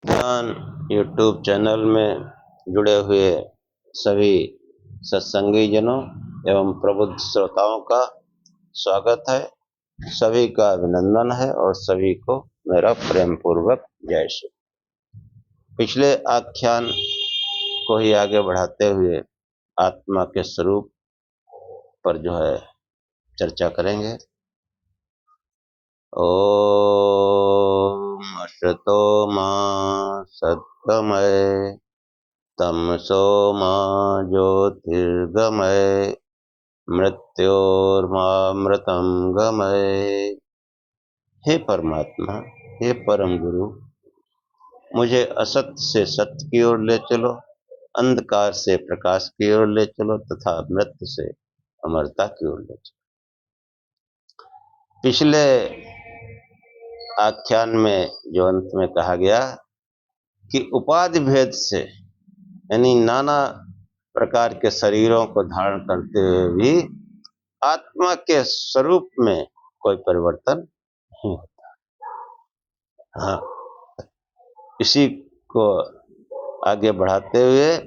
ज्ञान YouTube channel में जुड़े हुए सभी सत्संगी जनों एवं प्रबुद्ध श्रोताओं का स्वागत है। सभी का अभिनंदन है और सभी को मेरा प्रेम पूर्वक जय श्री। पिछले आख्यान को ही आगे बढ़ाते हुए आत्मा के स्वरूप पर चर्चा करेंगे। ओम असतो मा सद्गमय तमसो मा ज्योतिर्गमय मृत्योर्मामृतं गमय। हे परमात्मा, हे परम गुरु, मुझे असत्य से सत्य की ओर ले चलो, अंधकार से प्रकाश की ओर ले चलो तथा मृत्यु से अमरता की ओर ले चलो। पिछले आख्यान में जो अंत में कहा गया कि उपाधि भेद से यानी नाना प्रकार के शरीरों को धारण करते हुए भी आत्मा के स्वरूप में कोई परिवर्तन नहीं होता। हाँ, इसी को आगे बढ़ाते हुए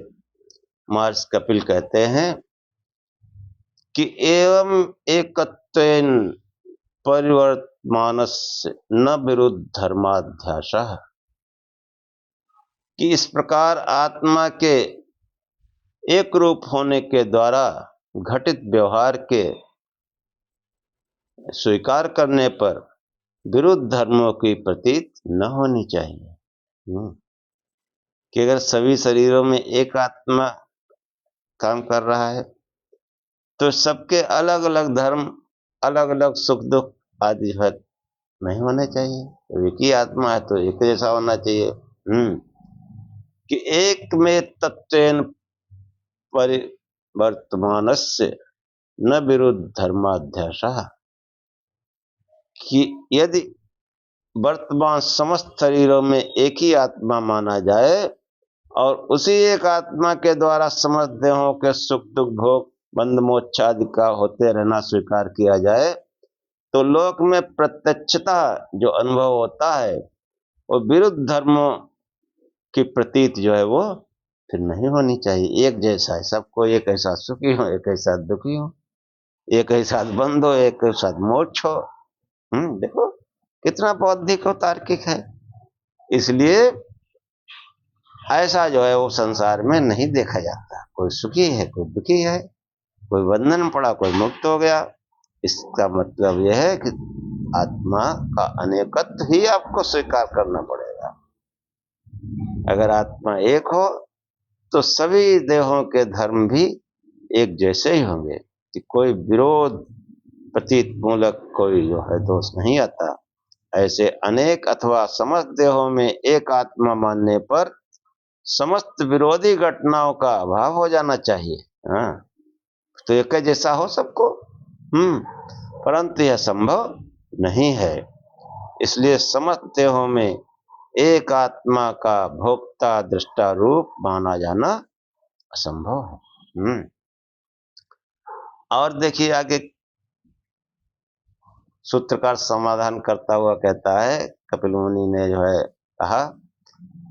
महर्षि कपिल कहते हैं कि एवं एकत्वेन परिवर्तमानस्य न विरुद्ध धर्माध्यासः, कि इस प्रकार आत्मा के एक रूप होने के द्वारा घटित व्यवहार के स्वीकार करने पर विरुद्ध धर्मों की प्रतीत न होनी चाहिए। कि अगर सभी शरीरों में एक आत्मा काम कर रहा है तो सबके अलग अलग धर्म, अलग अलग सुख दुख आदि नहीं होने चाहिए। एक ही आत्मा है तो एक जैसा होना चाहिए। कि एक में तत्वेन परिवर्तमानस्य न विरुद्ध धर्माध्यासः, कि यदि वर्तमान समस्त शरीरों में एक ही आत्मा माना जाए और उसी एक आत्मा के द्वारा समस्त देहों के सुख दुख भोग बंध मोक्ष आदि का होते रहना स्वीकार किया जाए तो लोक में प्रत्यक्षता जो अनुभव होता है वो विरुद्ध धर्मों की प्रतीत वो फिर नहीं होनी चाहिए। एक जैसा है सबको, एक ऐसा सुखी हो, एक ऐसा दुखी हो, एक ऐसा बंध हो, एक ऐसा मोक्ष हो। देखो कितना बौद्धिक और तार्किक है। इसलिए ऐसा वो संसार में नहीं देखा जाता। कोई सुखी है, कोई दुखी है, कोई बंधन में पड़ा, कोई मुक्त हो गया। इसका मतलब यह है कि आत्मा का अनेकत्व ही आपको स्वीकार करना पड़ेगा। अगर आत्मा एक हो तो सभी देहों के धर्म भी एक जैसे ही होंगे, कि कोई विरोध प्रतीत मूलक कोई दोष नहीं आता। ऐसे अनेक अथवा समस्त देहों में एक आत्मा मानने पर समस्त विरोधी घटनाओं का अभाव हो जाना चाहिए। तो एक जैसा हो सबको, परंतु यह संभव नहीं है। इसलिए समस्त देहों में एक आत्मा का भोक्ता दृष्टा रूप माना जाना असंभव है। और देखिए आगे सूत्रकार समाधान करता हुआ कहता है, कपिल मुनि ने कहा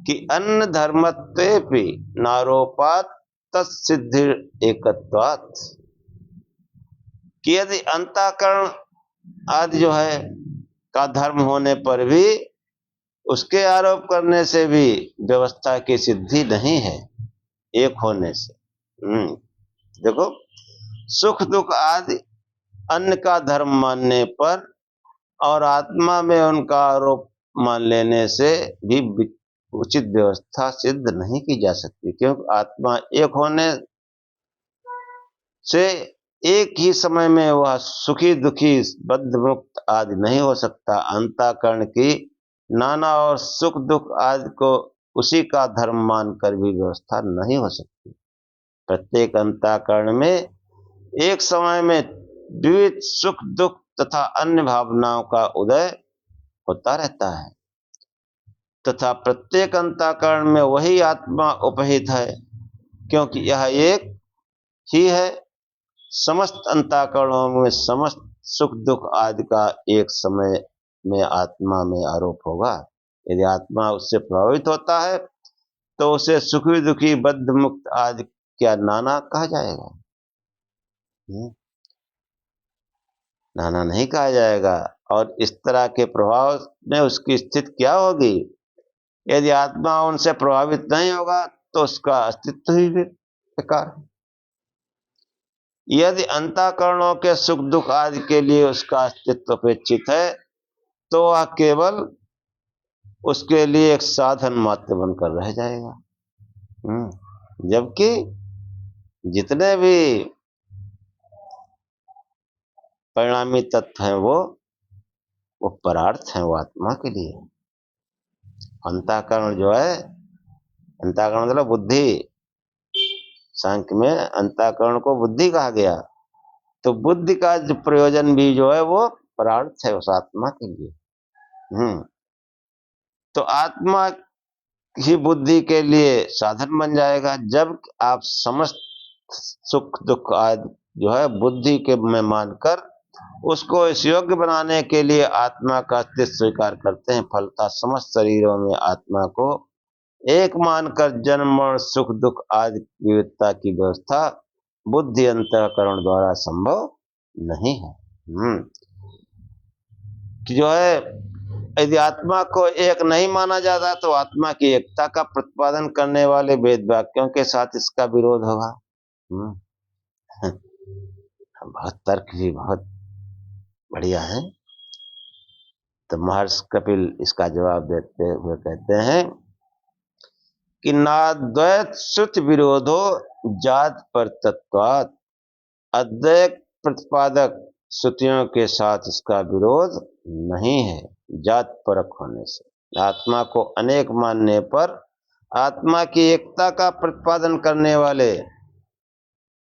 कि अन्न धर्मत्वेपि नारोपात तत्सिद्धि एकत्वात्, कि यदि अंतःकरण आदि का धर्म होने पर भी उसके आरोप करने से भी व्यवस्था की सिद्धि नहीं है एक होने से। देखो सुख दुख आदि अन्न का धर्म मानने पर और आत्मा में उनका आरोप मान लेने से भी उचित व्यवस्था सिद्ध नहीं की जा सकती, क्योंकि आत्मा एक होने से एक ही समय में वह सुखी दुखी बद्ध मुक्त आदि नहीं हो सकता। अंतःकरण की नाना और सुख दुख आदि को उसी का धर्म मानकर भी व्यवस्था नहीं हो सकती। प्रत्येक अंतःकरण में एक समय में विविध सुख दुख तथा अन्य भावनाओं का उदय होता रहता है तथा प्रत्येक अंतःकरण में वही आत्मा उपहित है, क्योंकि यह एक ही है। समस्त अंतःकरणों में समस्त सुख दुख आदि का एक समय में आत्मा में आरोप होगा यदि आत्मा उससे प्रभावित होता है तो उसे सुखी दुखी बद्ध मुक्त आदि क्या नाना कहा जाएगा? नाना नहीं कहा जाएगा। और इस तरह के प्रभाव में उसकी स्थिति क्या होगी? यदि आत्मा उनसे प्रभावित नहीं होगा तो उसका अस्तित्व ही बेकार है। यदि अंतःकरणों के सुख दुख आदि के लिए उसका अस्तित्व अपेक्षित है तो वह केवल उसके लिए एक साधन मात्र बनकर रह जाएगा। जबकि जितने भी परिणामी तत्व हैं वो परार्थ हैं, वो आत्मा के लिए। अंतःकरण जो है, अंतःकरण मतलब बुद्धि, सांख्य में अंतःकरण को बुद्धि कहा गया। तो बुद्धि का जो प्रयोजन भी जो है वो परार्थ है उस आत्मा के लिए। तो आत्मा ही बुद्धि के लिए साधन बन जाएगा। जब आप समस्त सुख दुख आदि जो है बुद्धि के में मानकर उसको इस योग्य बनाने के लिए आत्मा का अस्तित्व स्वीकार करते हैं, फलता समस्त शरीरों में आत्मा को एक मानकर जन्म मरण सुख दुख आदि विविधता की व्यवस्था बुद्धि अंतःकरण द्वारा संभव नहीं है। जो है यदि आत्मा को एक नहीं माना जाता तो आत्मा की एकता का प्रतिपादन करने वाले वेद वाक्यों के साथ इसका विरोध होगा। बहुत तर्क भी बहुत बढ़िया है। तो महर्षि कपिल इसका जवाब देते हुए कहते हैं कि नाद्वैत श्रुति विरोधो जात पर तत्वात्, अद्वैत प्रतिपादक श्रुतियों के साथ इसका विरोध नहीं है जात परक होने से। आत्मा को अनेक मानने पर आत्मा की एकता का प्रतिपादन करने वाले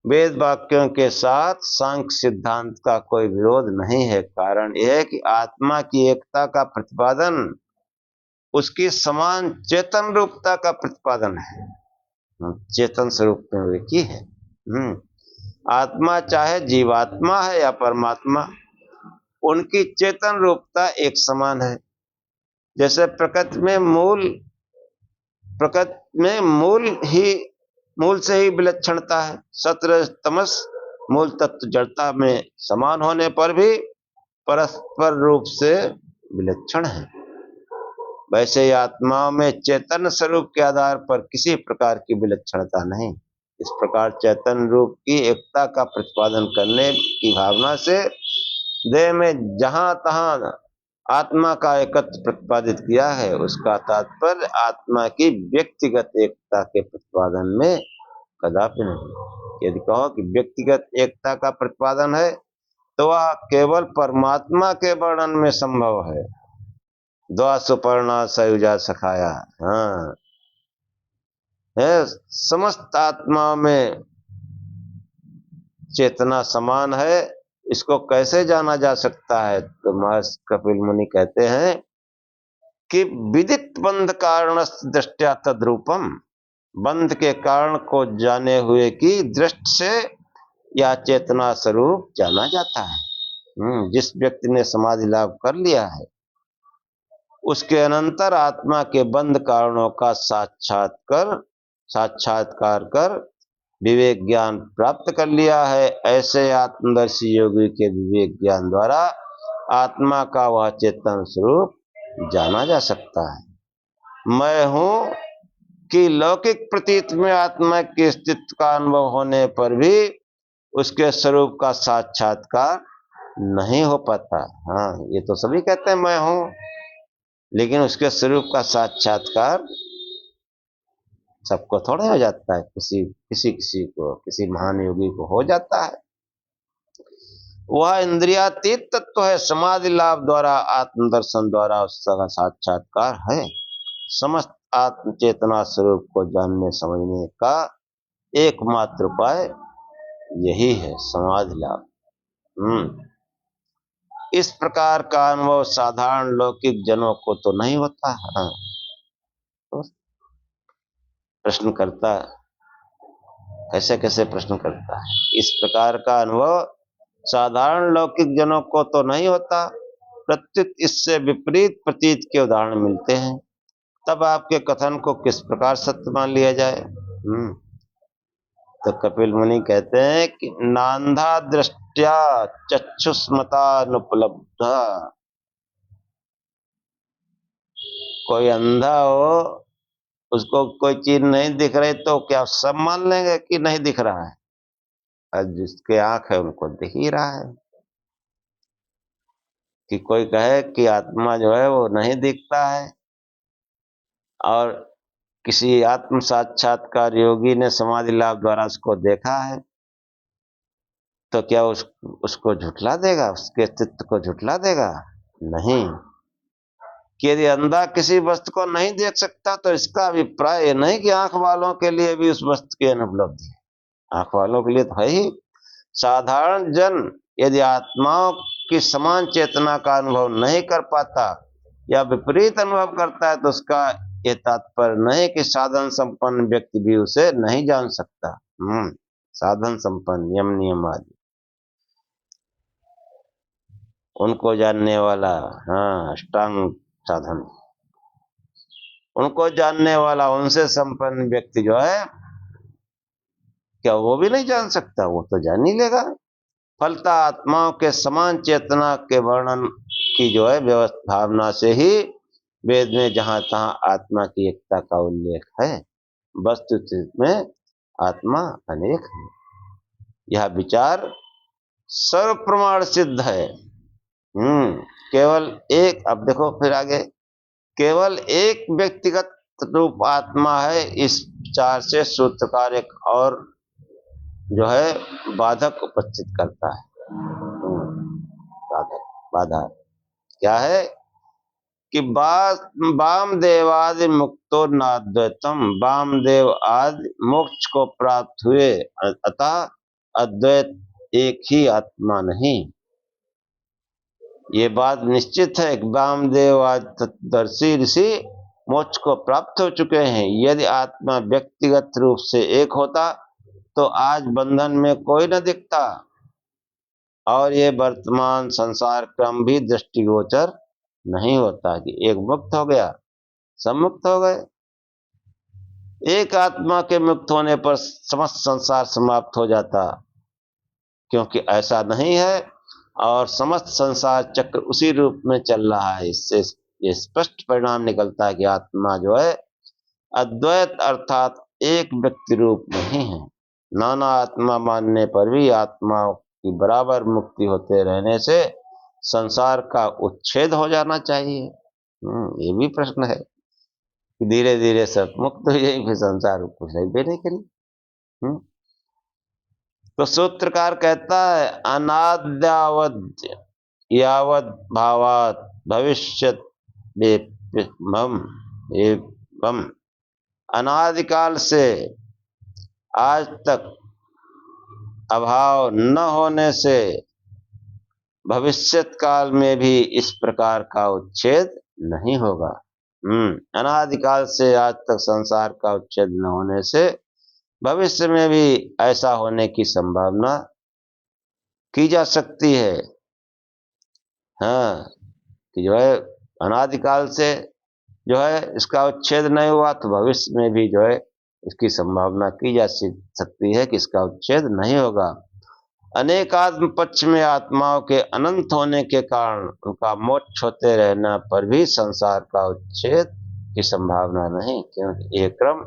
वेद वाक्यों के साथ सांख्य सिद्धांत का कोई विरोध नहीं है। कारण यह है कि आत्मा की एकता का प्रतिपादन उसकी समान चेतन रूपता का प्रतिपादन है। चेतन स्वरूप में वे की है। आत्मा चाहे जीवात्मा है या परमात्मा, उनकी चेतन रूपता एक समान है। जैसे प्रकृति में मूल से ही विलक्षणता है। सत्व तमस मूल तत्व जड़ता में समान होने पर भी परस्पर रूप से विलक्षण है। वैसे ही आत्माओं में चेतन स्वरूप के आधार पर किसी प्रकार की विलक्षणता नहीं। इस प्रकार चैतन्य रूप की एकता का प्रतिपादन करने की भावना से देह में जहां तहां आत्मा का एकत्व प्रतिपादित किया है, उसका तात्पर्य आत्मा की व्यक्तिगत एकता के प्रतिपादन में कदापि नहीं। यदि कहो कि व्यक्तिगत एकता का प्रतिपादन है तो वह केवल परमात्मा के वर्णन में संभव है। द्वा सुपर्णा सयुजा सखाया। समस्त आत्मा में चेतना समान है, इसको कैसे जाना जा सकता है? तो महर्षि कपिल मुनि कहते हैं कि विदित बंध कारण दृष्टया तद्रूपम, बंध के कारण को जाने हुए की दृष्टि से यह चेतना स्वरूप जाना जाता है। जिस व्यक्ति ने समाधि लाभ कर लिया है उसके अनंतर आत्मा के बंध कारणों का साक्षात्कार कर विवेक ज्ञान प्राप्त कर लिया है। ऐसे आत्मदर्शी योगी के विवेक ज्ञान द्वारा आत्मा का वह चेतन स्वरूप जाना जा सकता है। मैं हूं कि लौकिक प्रतीत में आत्मा के अस्तित्व का अनुभव होने पर भी उसके स्वरूप का साक्षात्कार नहीं हो पाता। ये तो सभी कहते हैं मैं हूं, लेकिन उसके स्वरूप का साक्षात्कार सबको थोड़ा हो जाता है। किसी को, किसी महान योगी को हो जाता है। वह इंद्रियातीत तत्व है। समाधि लाभ द्वारा आत्मदर्शन द्वारा उसका साक्षात्कार है। समस्त आत्म चेतना स्वरूप को जानने समझने का एकमात्र उपाय यही है, समाधि लाभ। इस प्रकार का अनुभव साधारण लौकिक जनों को तो नहीं होता। तो प्रश्न करता, कैसे प्रश्न करता है। इस प्रकार का अनुभव साधारण लौकिक जनों को तो नहीं होता, प्रत्युत इससे विपरीत प्रतीत के उदाहरण मिलते हैं। तब आपके कथन को किस प्रकार सत्य मान लिया जाए। तो कपिल मुनि कहते हैं कि नांधा दृष्टिया चक्षुष्मतानुपलब्ध। कोई अंधा हो, उसको कोई चीज नहीं दिख रही तो क्या सब मान लेंगे कि नहीं दिख रहा है? और जिसके आंख है उनको दिख ही रहा है। कि कोई कहे कि आत्मा जो है वो नहीं दिखता है, और किसी आत्म साक्षात्कार योगी ने समाधि लाभ द्वारा उसको देखा है, तो क्या उसको झुठला देगा, उसके अस्तित्व को झुठला देगा? नहीं। कि यदि अंधा किसी वस्तु को नहीं देख सकता तो इसका अभिप्राय नहीं कि आंख वालों के लिए भी उस वस्तु की अनुपलब्धि है। आंख वालों के लिए तो है ही। साधारण जन यदि आत्माओं की समान चेतना का अनुभव नहीं कर पाता या विपरीत अनुभव करता है तो उसका ये तात्पर्य नहीं कि साधन संपन्न व्यक्ति भी उसे नहीं जान सकता। साधन संपन्न, यम नियम आदि उनको जानने वाला, अष्टांग साधन, उनको जानने वाला, उनसे संपन्न व्यक्ति जो है, क्या वो भी नहीं जान सकता? वो तो जान ही लेगा। फलता आत्माओं के समान चेतना के वर्णन की जो है व्यवस्था भावना से ही वेद में जहां तहां आत्मा की एकता का उल्लेख है। वस्तुस्थिति में आत्मा अनेक है, यह विचार सर्व प्रमाण सिद्ध है। केवल एक, अब देखो फिर आगे, केवल एक व्यक्तिगत रूप आत्मा है, इस विचार से सूत्रकार एक और जो है बाधक उपस्थित करता है। बाधा क्या है कि वामदेवादि मुक्तो नाद्वैतम, वामदेव आदि मोक्ष को प्राप्त हुए, अतः अद्वैत एक ही आत्मा नहीं। ये बात निश्चित है कि वामदेव आदि तत्वदर्शी ऋषि मोक्ष को प्राप्त हो चुके हैं। यदि आत्मा व्यक्तिगत रूप से एक होता तो आज बंधन में कोई न दिखता और ये वर्तमान संसार क्रम भी दृष्टिगोचर नहीं होता कि एक मुक्त हो गया, सब मुक्त हो गए। एक आत्मा के मुक्त होने पर समस्त संसार समाप्त हो जाता, क्योंकि ऐसा नहीं है और समस्त संसार चक्र उसी रूप में चल रहा है। इससे ये स्पष्ट परिणाम निकलता है कि आत्मा जो है अद्वैत अर्थात एक व्यक्ति रूप नहीं है। नाना आत्मा मानने पर भी आत्मा की बराबर मुक्ति होते रहने से संसार का उच्छेद हो जाना चाहिए। ये भी प्रश्न है कि धीरे धीरे सब मुक्त हो जाए, फिर संसार कुछ नहीं करी। तो सूत्रकार कहता है अनाद्यावद यावद भावात भविष्यत एवं, अनादिकाल से आज तक अभाव न होने से भविष्यत काल में भी इस प्रकार का उच्छेद नहीं होगा। अनादिकाल से आज तक संसार का उच्छेद न होने से भविष्य में भी ऐसा होने की संभावना की जा सकती है। कि जो है अनादिकाल से जो है इसका उच्छेद नहीं हुआ तो भविष्य में भी जो है इसकी संभावना की जा सकती है कि इसका उच्छेद नहीं होगा। अनेक आत्म पक्ष में आत्माओं के अनंत होने के कारण उनका मोक्ष होते रहना पर भी संसार का उच्छेद की संभावना नहीं, क्योंकि यह क्रम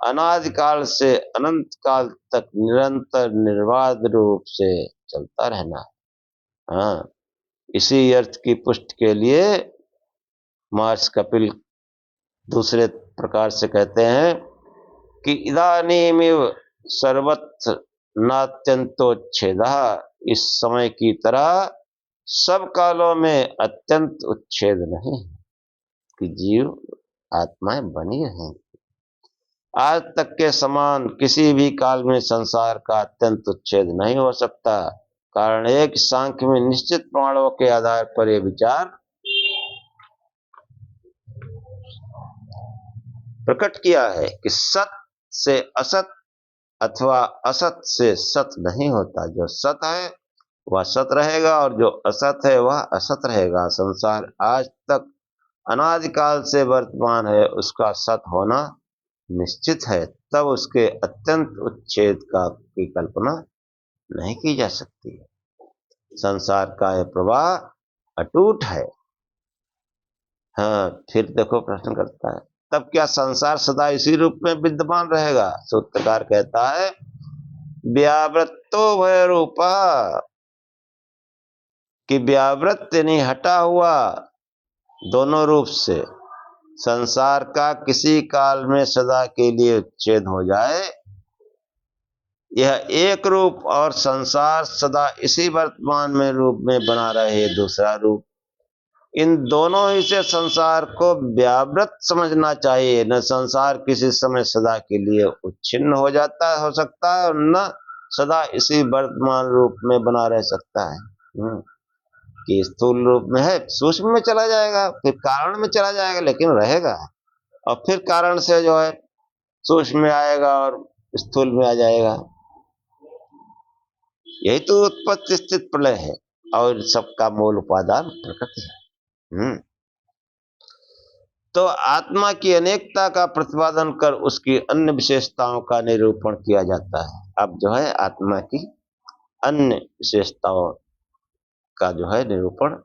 अनादिकाल से अनंत काल तक निरंतर निर्बाध रूप से चलता रहना है। इसी अर्थ की पुष्टि के लिए महर्षि कपिल दूसरे प्रकार से कहते हैं कि इदानीमिव सर्वत्र नात्यंतोच्छेद, इस समय की तरह सब कालों में अत्यंत उच्छेद नहीं, कि जीव आत्माएं बनी रहें। आज तक के समान किसी भी काल में संसार का अत्यंत उच्छेद नहीं हो सकता। कारण एक, सांख्य में निश्चित प्रमाणों के आधार पर यह विचार प्रकट किया है कि सत से असत अथवा असत से सत नहीं होता। जो सत है वह सत रहेगा और जो असत है वह असत रहेगा। संसार आज तक अनादिकाल से वर्तमान है उसका सत होना निश्चित है, तब उसके अत्यंत उच्छेद की कल्पना नहीं की जा सकती है। संसार का यह प्रवाह अटूट है। हाँ, फिर देखो प्रश्न करता है, तब क्या संसार सदा इसी रूप में विद्यमान रहेगा? सूत्रकार कहता है व्यावृत्तो भय रूपा, कि व्यावृत्त यानी हटा हुआ दोनों रूप से संसार का किसी काल में सदा के लिए उच्छेद हो जाए, यह एक रूप, और संसार सदा इसी वर्तमान में रूप में बना रहे दूसरा रूप, इन दोनों ही से संसार को व्यावृत समझना चाहिए। न संसार किसी समय सदा के लिए उच्छिन्न हो सकता है, और न सदा इसी वर्तमान रूप में बना रह सकता है। कि स्थूल रूप में है, सूक्ष्म में चला जाएगा, फिर कारण में चला जाएगा, लेकिन रहेगा, और फिर कारण से जो है सूक्ष्म में आएगा और स्थूल में आ जाएगा। यही तो उत्पत्ति स्थिति प्रलय है, और सबका मूल उपादान प्रकृति है। तो आत्मा की अनेकता का प्रतिपादन कर उसकी अन्य विशेषताओं का निरूपण किया जाता है। अब जो है आत्मा की अन्य विशेषताओं का जो है निरूपण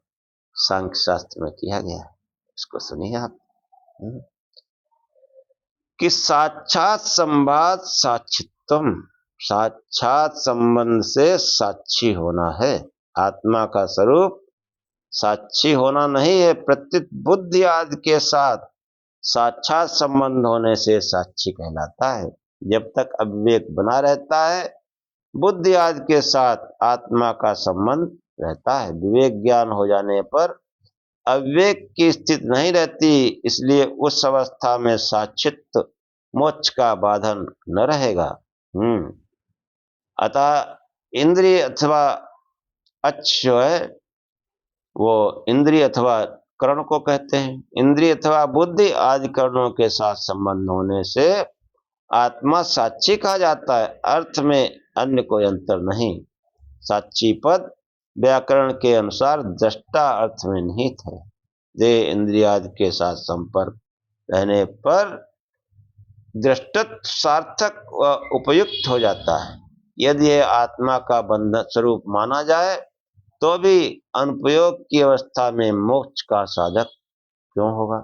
सांख्य शास्त्र में किया गया है। इसको सुनिए आप। कि साक्षात संवाद साक्षित्वम, साक्षात संबंध से साक्षी होना है। आत्मा का स्वरूप साक्षी होना नहीं है, प्रत्युत बुद्धि आदि के साथ साक्षात संबंध होने से साक्षी कहलाता है। जब तक अविवेक बना रहता है, बुद्धि आदि के साथ आत्मा का संबंध रहता है। विवेक ज्ञान हो जाने पर अविवेक की स्थिति नहीं रहती, इसलिए उस अवस्था में साक्षित्व मोक्ष का बाधन न रहेगा। अतः इंद्रिय अथवा जो है वो इंद्रिय अथवा कर्ण को कहते हैं। इंद्रिय अथवा बुद्धि आदि कर्णों के साथ संबंध होने से आत्मा साक्षी कहा जाता है। अर्थ में अन्य कोई अंतर नहीं। साक्षी पद व्याकरण के अनुसार दृष्टा अर्थ में निहित है। देह इंद्रिय आदि के साथ संपर्क रहने पर दृष्टत्व सार्थक व उपयुक्त हो जाता है। यदि यह आत्मा का बंधन स्वरूप माना जाए तो भी अनुपयोग की अवस्था में मोक्ष का साधक क्यों होगा?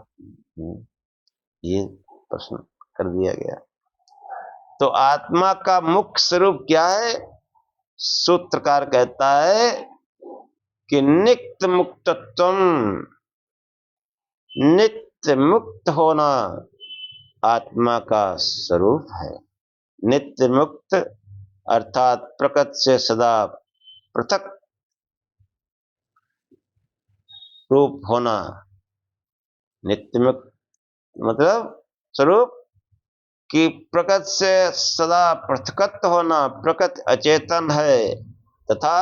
ये प्रश्न कर दिया गया। तो आत्मा का मुख्य स्वरूप क्या है? सूत्रकार कहता है कि नित्य मुक्तत्वम, नित्य मुक्त होना आत्मा का स्वरूप है। नित्य मुक्त अर्थात प्रकृति से सदा पृथक रूप होना। नित्य मुक्त मतलब स्वरूप कि प्रकृति से सदा पृथकत्व होना। प्रकृति अचेतन है तथा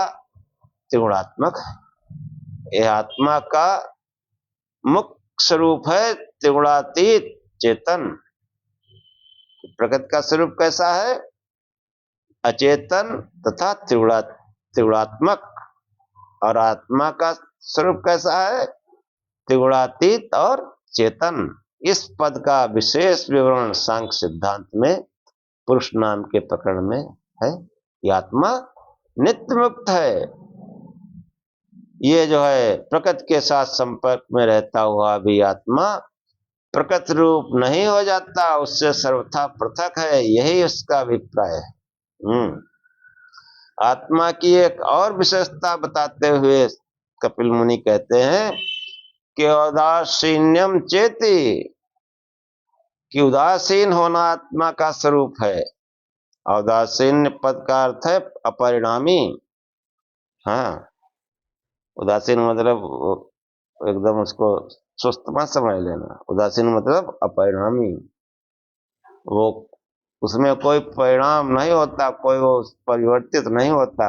त्रिगुणात्मक है। यह आत्मा का मुख्य स्वरूप है, त्रिगुणातीत चेतन। प्रकृति का स्वरूप कैसा है? अचेतन तथा त्रिगुणात्मक। और आत्मा का स्वरूप कैसा है? त्रिगुणातीत और चेतन। इस पद का विशेष विवरण सांख्य सिद्धांत में पुरुष नाम के प्रकरण में है। ये आत्मा नित्य मुक्त है। ये जो है प्रकृति के साथ संपर्क में रहता हुआ भी आत्मा प्रकृति रूप नहीं हो जाता, उससे सर्वथा पृथक है। यही उसका अभिप्राय है। आत्मा की एक और विशेषता बताते हुए कपिल मुनि कहते हैं कि औदासीन्यम चेति, कि उदासीन होना आत्मा का स्वरूप है। औदासीन पद का अर्थ है अपरिणामी। हाँ, उदासीन मतलब एकदम उसको सुस्त मत समझ लेना। उदासीन मतलब अपरिणामी। वो उसमें कोई परिणाम नहीं होता, कोई वो परिवर्तित नहीं होता,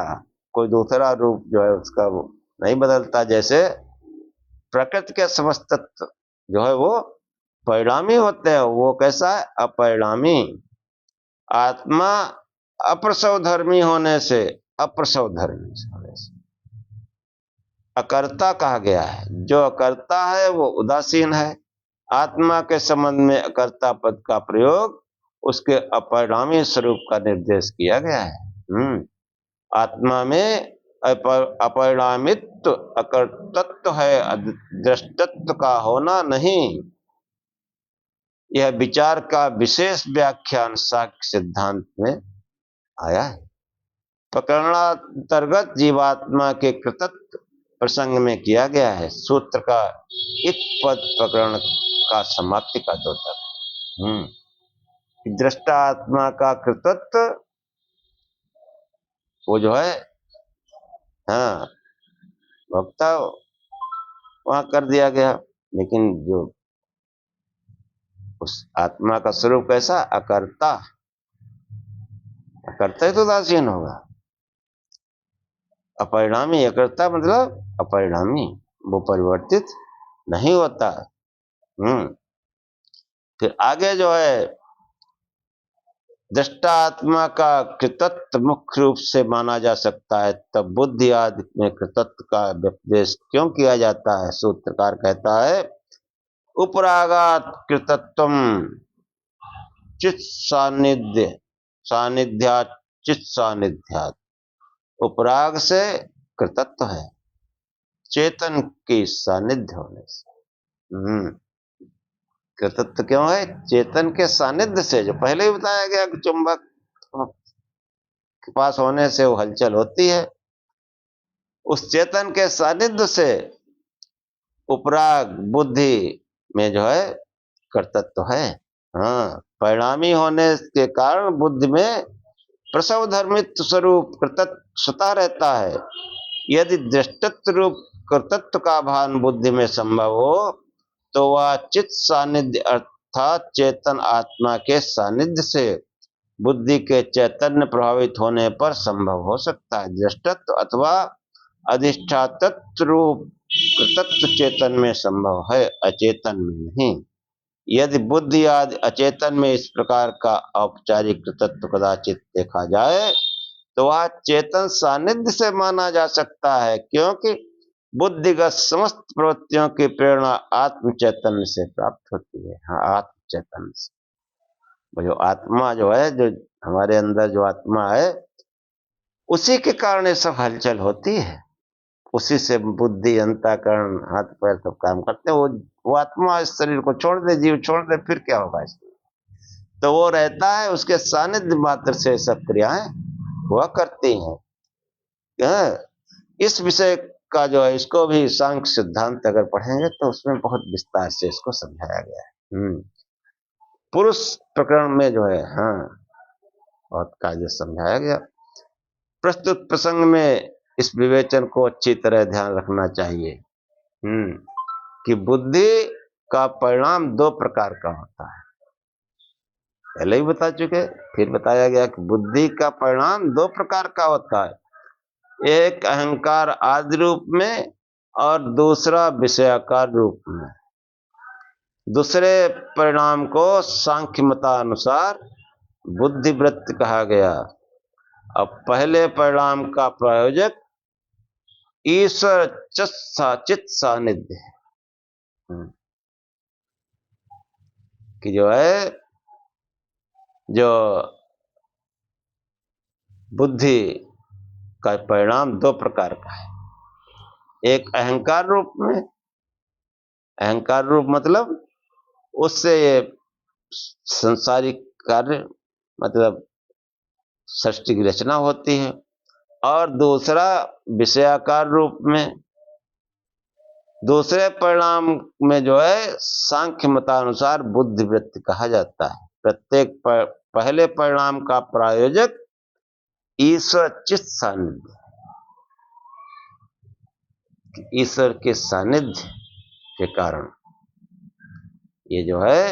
कोई दूसरा रूप जो है उसका वो नहीं बदलता। जैसे प्रकृति के समस्त तत्व जो है वो परिणामी होते हैं, वो कैसा है? अपरिणामी। आत्मा अप्रसव धर्मी होने से, अप्रसव धर्मी होने से अकर्ता कहा गया है। जो अकर्ता है वो उदासीन है। आत्मा के संबंध में अकर्ता पद का प्रयोग उसके अपरिणामी स्वरूप का निर्देश किया गया है। आत्मा में अपरिणामित्व अकर्तत्व है, दृष्टत्व का होना नहीं। यह विचार का विशेष व्याख्यान साक्ष्य सिद्धांत में आया है। प्रकरणांतर्गत जीवात्मा के कृतत्व प्रसंग में किया गया है। सूत्र का एक पद प्रकरण का समाप्ति का द्योतक है। दृष्टा आत्मा का कृतत्व वो जो है, हाँ, भोक्ता वहां कर दिया गया, लेकिन जो उस आत्मा का स्वरूप कैसा, अकर्ता। अकर्ता ही तो उदासीन होगा। अपरिणामी, अकर्ता मतलब अपरिणामी, वो परिवर्तित नहीं होता। फिर आगे जो है, दृष्टा आत्मा का कृतत्व मुख्य रूप से माना जा सकता है, तब बुद्धि आदि में कृतत्व का व्यपदेश क्यों किया जाता है? सूत्रकार कहता है, उपरागात कृतत्वम चित् सानिध्यात चित् सानिध्यात। उपराग से कृतत्व है, चेतन के सानिध्य होने से। कृतत्व क्यों है? चेतन के सानिध्य से। जो पहले ही बताया गया कि चुंबक के पास होने से वो हलचल होती है, उस चेतन के सानिध्य से उपराग बुद्धि में जो है कर्तत्व है। हाँ, परिणामी होने के कारण बुद्धि में प्रसव धर्मित्व स्वरूप कृतत्व स्वतः रहता है। यदि दृष्टत्व रूप कर्तत्व का भान बुद्धि में संभव हो तो वह चित्त सानिध्य अर्थात चेतन आत्मा के सानिध्य से बुद्धि के चैतन्य प्रभावित होने पर संभव हो सकता है। दृष्टत्व अथवा अधिष्ठातत्व रूप कृतत्व चेतन में संभव है, अचेतन में नहीं। यदि बुद्धि आदि अचेतन में इस प्रकार का औपचारिक कृतत्व कदाचित देखा जाए तो वह चेतन सानिध्य से माना जा सकता है, क्योंकि बुद्धिगत समस्त प्रवृत्तियों की प्रेरणा आत्म चैतन्य से प्राप्त होती है। हाँ, आत्म चैतन्य से। वो जो आत्मा जो है, जो हमारे अंदर जो आत्मा है, उसी के कारण ये सब हलचल होती है। उसी से बुद्धि, अंतःकरण, हाथ पैर सब काम करते हैं। वो आत्मा इस शरीर को छोड़ दे, जीव छोड़ दे, फिर क्या होगा इसमें? तो वो रहता है, उसके सानिध्य मात्र से सब क्रियाएं हुआ करती हैं। इस विषय का जो है, इसको भी सांख्य सिद्धांत अगर पढ़ेंगे तो उसमें बहुत विस्तार से इसको समझाया गया है। पुरुष प्रकरण में जो है, हाँ, बहुत कायदे समझाया गया। प्रस्तुत प्रसंग में इस विवेचन को अच्छी तरह ध्यान रखना चाहिए कि बुद्धि का परिणाम दो प्रकार का होता है। पहले ही बता चुके, फिर बताया गया कि बुद्धि का परिणाम दो प्रकार का होता है, एक अहंकार आदि रूप में और दूसरा विषयाकार रूप में। दूसरे परिणाम को सांख्य मतानुसार बुद्धिवृत्ति कहा गया। अब पहले परिणाम का प्रायोजक ईश्वर चित्त सानिध्य है, कि जो है, जो बुद्धि का परिणाम दो प्रकार का है। एक अहंकार रूप में, अहंकार रूप मतलब उससे ये संसारिक कार्य, मतलब सृष्टि की रचना होती है। और दूसरा विषयाकार रूप में। दूसरे परिणाम में जो है सांख्य मतानुसार बुद्धिवृत्ति कहा जाता है। प्रत्येक पहले परिणाम का प्रायोजक ईश्वर चित्त सानिध्य, ईश्वर के सानिध्य के कारण ये जो है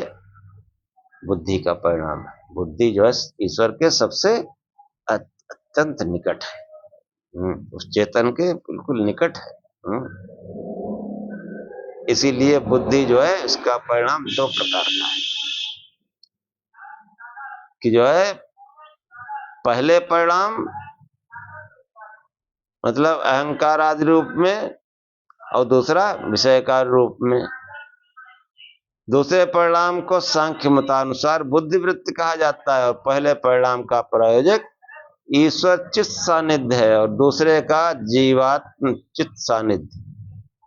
बुद्धि का परिणाम है। बुद्धि जो है ईश्वर के सबसे अत्यंत निकट है, उस चेतन के बिल्कुल निकट है। इसीलिए बुद्धि जो है, इसका परिणाम दो प्रकार का है, कि जो है पहले परिणाम मतलब अहंकार आदि रूप में और दूसरा विषयकार रूप में। दूसरे परिणाम को सांख्य मतानुसार बुद्धिवृत्ति कहा जाता है, और पहले परिणाम का प्रायोजक ईश्वर चित्त सानिध्य है और दूसरे का जीवात्म चित्त सानिध्य।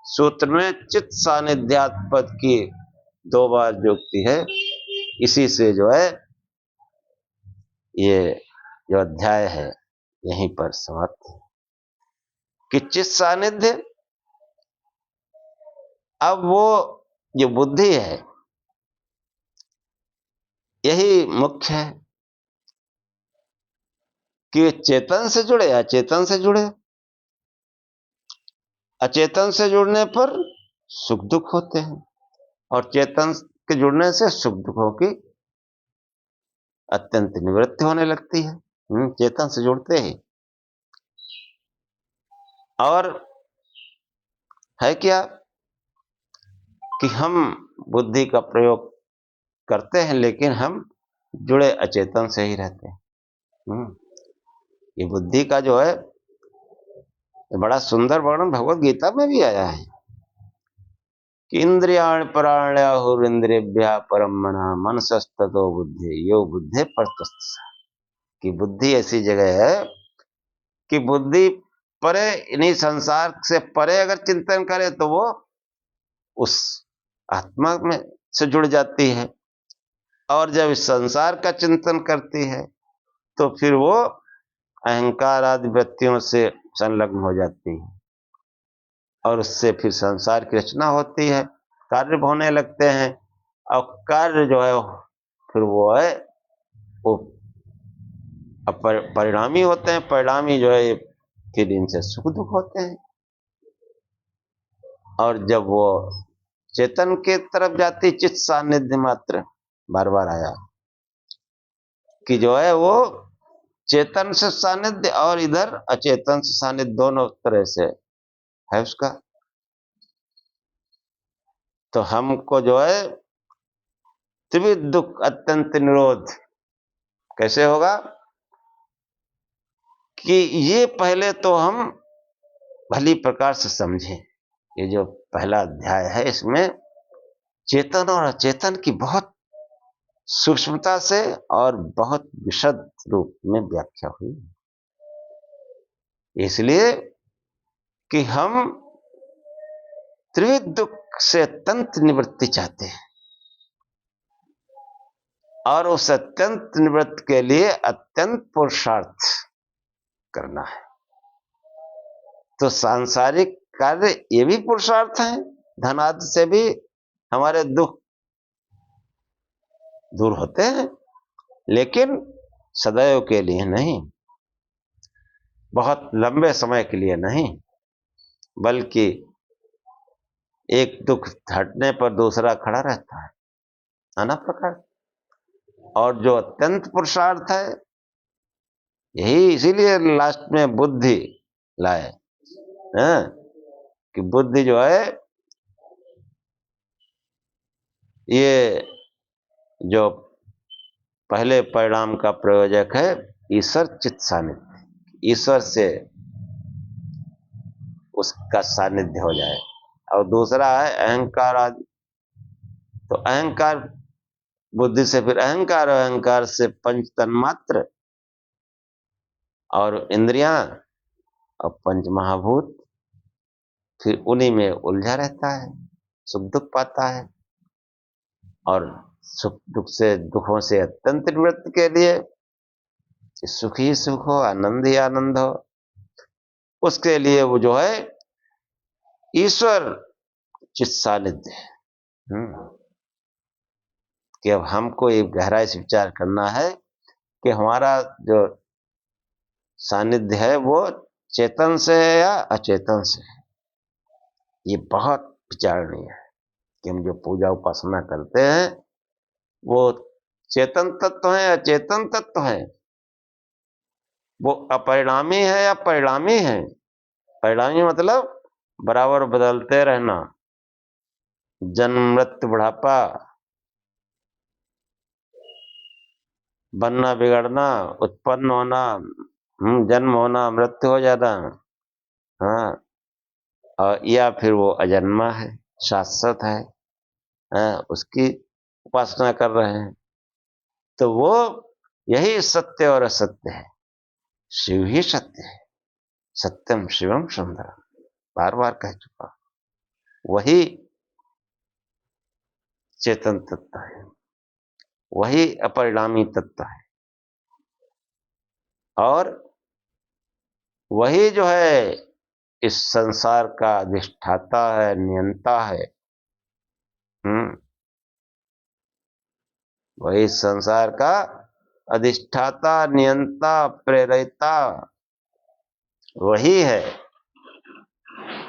सूत्र में चित्त सानिध्यात पद की 2 बार जुक्ति है। इसी से जो है ये जो अध्याय है यहीं पर समाप्त है कि चित्त सानिध्य। अब वो जो बुद्धि है यही मुख्य है कि चेतन से जुड़े अचेतन से जुड़े। अचेतन से जुड़ने पर सुख दुख होते हैं और चेतन के जुड़ने से सुख दुखों की अत्यंत निवृत्ति होने लगती है। चेतन से जुड़ते ही। और है क्या कि हम बुद्धि का प्रयोग करते हैं लेकिन हम जुड़े अचेतन से ही रहते हैं। ये बुद्धि का जो है बड़ा सुंदर वर्णन भगवत गीता में भी आया है कि इंद्रियाण पराण्याहुरिंद्रियभ्यः परम मना मनसस्ततो बुद्धि यो बुद्धि परतस्तः। कि बुद्धि ऐसी जगह है कि बुद्धि परे, इन्हीं संसार से परे अगर चिंतन करे तो वो उस आत्मा में से जुड़ जाती है, और जब इस संसार का चिंतन करती है तो फिर वो अहंकार आदि वृत्तियों से संलग्न हो जाती है और उससे फिर संसार की रचना होती है, कार्य होने लगते हैं। और कार्य जो है फिर वो है वो परिणामी होते हैं। परिणामी जो है फिर इनसे सुख दुख होते हैं। और जब वो चेतन के तरफ जाती चित्त सानिध्य मात्र, बार बार आया कि जो है वो चेतन से सानिध्य और इधर अचेतन से सानिध्य दोनों तरह से है उसका। तो हमको जो है त्रिविध दुख अत्यंत निरोध कैसे होगा कि ये पहले तो हम भली प्रकार से समझें। ये जो पहला अध्याय है इसमें चेतन और अचेतन की बहुत सूक्ष्मता से और बहुत विशद रूप में व्याख्या हुई, इसलिए कि हम त्रिविध दुख से अत्यंत निवृत्ति चाहते हैं और उस अत्यंत निवृत्ति के लिए अत्यंत पुरुषार्थ करना है। तो सांसारिक कार्य ये भी पुरुषार्थ हैं। धनादि से भी हमारे दुख दूर होते हैं, लेकिन सदैव के लिए नहीं, बहुत लंबे समय के लिए नहीं, बल्कि एक दुख हटने पर दूसरा खड़ा रहता है, नाना प्रकार। और जो अत्यंत पुरुषार्थ है यही इसीलिए लास्ट में बुद्धि लाए हैं कि बुद्धि जो है ये जो पहले परिणाम का प्रयोजक है ईश्वर चित्त सानिध्य, ईश्वर से उसका सानिध्य हो जाए। और दूसरा है अहंकार आदि। तो अहंकार बुद्धि से फिर अहंकार, अहंकार से पंच तन्मात्र और इंद्रियां और पंच महाभूत, फिर उन्हीं में उलझा रहता है, सुख दुख पाता है। और सुख दुख से दुखों से अत्यंत निवृत्ति के लिए सुख ही सुख हो, आनंद ही आनंद हो, उसके लिए वो जो है ईश्वर चित्त सानिध्य है। कि अब हमको एक गहराई से विचार करना है कि हमारा जो सानिध्य है वो चेतन से है या अचेतन से है। ये बहुत विचारणीय है कि हम जो पूजा उपासना करते हैं वो चेतन तत्व है, अचेतन तत्व है, वो अपरिणामी है या परिणामी है। परिणामी मतलब बराबर बदलते रहना, जन्म मृत्यु बुढ़ापा, बनना बिगड़ना, उत्पन्न होना, जन्म होना, मृत्यु हो जाना, हाँ, और या फिर वो अजन्मा है, शाश्वत है, उसकी उपासना कर रहे हैं, तो वो यही सत्य और असत्य है। शिव ही सत्य है, सत्यम शिवम सुंदरम, बार बार कह चुका। वही चेतन तत्व है, वही अपरिणामी तत्व है, और वही जो है इस संसार का अधिष्ठाता है, नियंता है। वही संसार का अधिष्ठाता, नियंता, प्रेरयिता वही है।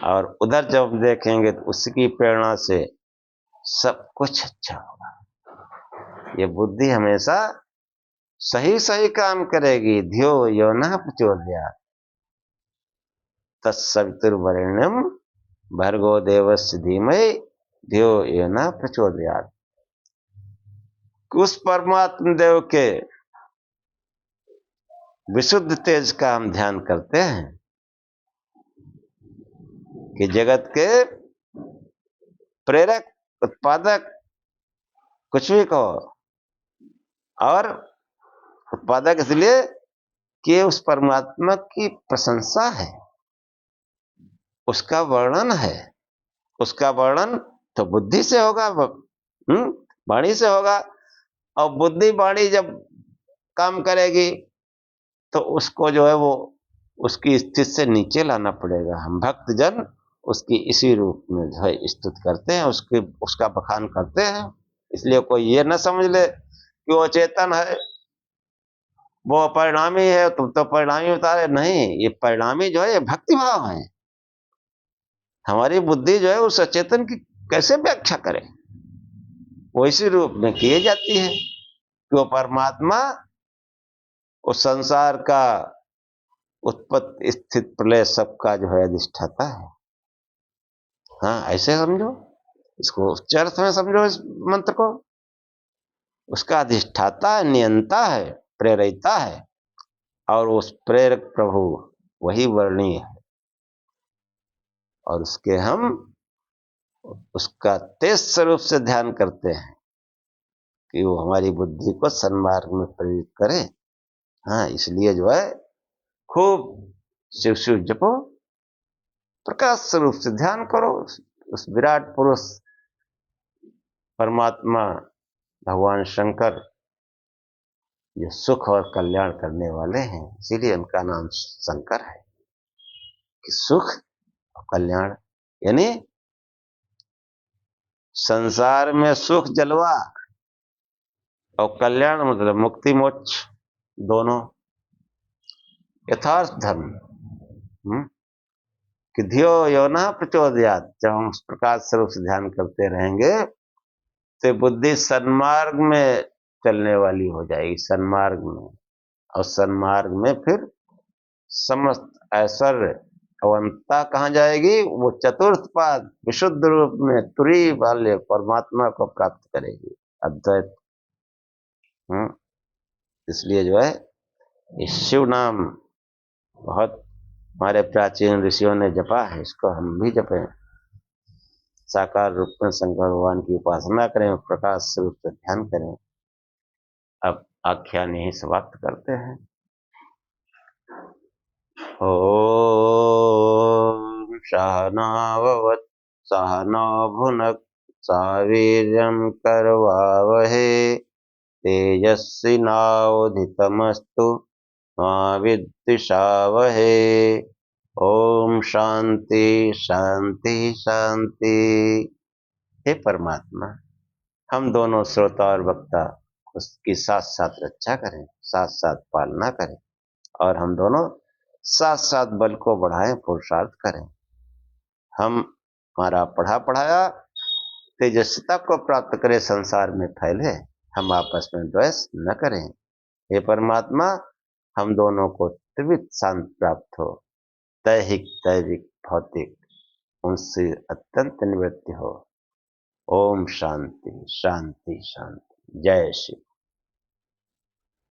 और उधर जब देखेंगे तो उसकी प्रेरणा से सब कुछ अच्छा होगा। ये बुद्धि हमेशा सही सही काम करेगी। धियो यो न प्रचोदयात् तत्सवितुर्वरेण्यम भर्गो देवस्य धीमहि धियो यो न प्रचोदयात्। उस परमात्मा देव के विशुद्ध तेज का हम ध्यान करते हैं कि जगत के प्रेरक, उत्पादक, कुछ भी कहो, और उत्पादक इसलिए कि उस परमात्मा की प्रशंसा है, उसका वर्णन है। उसका वर्णन तो बुद्धि से होगा, वाणी से होगा। और बुद्धि वाणी जब काम करेगी तो उसको जो है वो उसकी स्थिति से नीचे लाना पड़ेगा। हम भक्त जन उसकी इसी रूप में जो है स्तुति करते हैं, उसका बखान करते हैं। इसलिए कोई ये न समझ ले कि वो चेतन है, वो परिणामी है, तुम तो परिणामी बता रहे। नहीं, ये परिणामी जो है ये भक्ति भाव है। हमारी बुद्धि जो है उस अचेतन की कैसे व्याख्या करे, वो इसी रूप में किए जाती है कि वो परमात्मा उस संसार का उत्पत्ति स्थित प्रलय सबका जो है अधिष्ठाता है। हाँ, ऐसे समझो इसको, उच्च अर्थ में समझो इस मंत्र को। उसका अधिष्ठाता है, नियंता है, प्रेरयिता है, और उस प्रेरक प्रभु वही वर्णीय है। और उसके हम उसका तेज स्वरूप से ध्यान करते हैं कि वो हमारी बुद्धि को सन्मार्ग में प्रेरित करे। हाँ, इसलिए जो है खूब शिव शिव जपो, प्रकाश स्वरूप से ध्यान करो। उस विराट पुरुष परमात्मा भगवान शंकर जो सुख और कल्याण करने वाले हैं, इसीलिए उनका नाम शंकर है कि सुख और कल्याण, यानी संसार में सुख जलवा और कल्याण मतलब मुक्ति मोक्ष दोनों, यथार्थ धर्म। कि धियो यो न प्रचोदयात्, जब हम उस प्रकाश स्वरूप से ध्यान करते रहेंगे तो बुद्धि सन्मार्ग में चलने वाली हो जाएगी, सन्मार्ग में। और सन्मार्ग में फिर समस्त ऐश्वर्य अवंता कहाँ जाएगी? वो चतुर्थ पाद विशुद्ध रूप में तुरी वाले परमात्मा को प्राप्त करेगी, अद्वैत। इसलिए जो है इस शिव नाम बहुत हमारे प्राचीन ऋषियों ने जपा है, इसको हम भी जपें। साकार रूप में शंकर भगवान की उपासना करें, प्रकाश स्वरूप से ध्यान करें। अब आख्यान यही समाप्त करते हैं। ओम सहनाववत् सहनौ भुनक् सह वीर्यं करवावहे तेजस्विनावधीतमस्तु मा विद्विषावहे। ओम शांति शांति शांति। हे परमात्मा, हम दोनों श्रोता और वक्ता उसकी साथ साथ रक्षा करें, साथ साथ पालना करें, और हम दोनों साथ साथ बल को बढ़ाएं, पुरुषार्थ करें। हम हमारा पढ़ा पढ़ाया तेजस्विता को प्राप्त करें, संसार में फैले, हम आपस में द्वेष न करें। हे परमात्मा, हम दोनों को त्रिविध शांति प्राप्त हो, दैहिक दैविक भौतिक उनसे अत्यंत निवृत्ति हो। ओम शांति शांति शांति। जय श्री